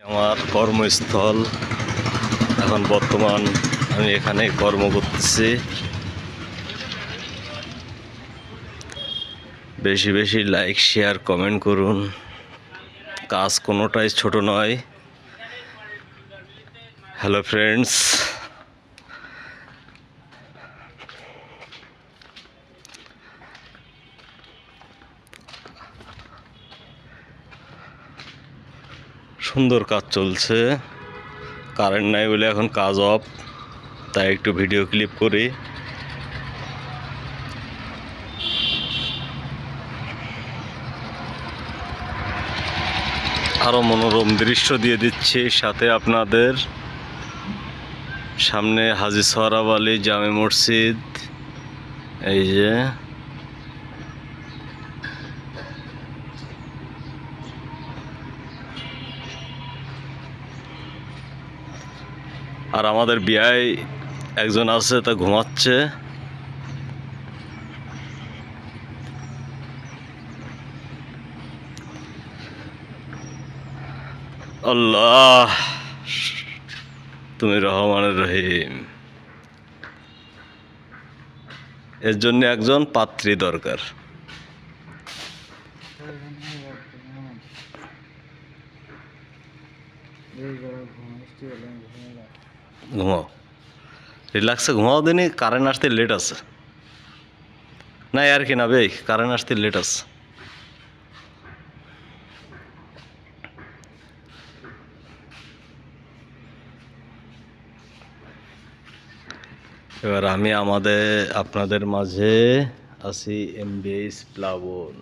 আমার কর্মস্থল এখন বর্তমান আমি এখানে কর্ম করতেছি। বেশি বেশি লাইক শেয়ার কমেন্ট করুন। কাজ কোনোটাই ছোট নয়। হ্যালো ফ্রেন্ডস, সুন্দর কাজ চলছে। কারেন্ট নাই বলে এখন কাজ অফ, তাই একটু ভিডিও ক্লিপ করি। আরও মনোরম দৃশ্য দিয়ে দিচ্ছি, সাথে আপনাদের সামনে হাজী সোহরাব আলী জামে মসজিদ। এই যে আর আমাদের বিয়ায় একজন আছে, তা ঘুমাচ্ছে। আল্লাহ তুমি রহমানের রহিম। এর জন্য একজন পাত্রী দরকার। ঘুমাও, রিল্যাক্সে ঘুমাও দিনই। কারেন্ট আসতে লেট আছে না আর কি না বে, কারেন্ট আসতে লেট আছে। এবার আমি আপনাদের মাঝে আছি এমবিএস প্লাবন।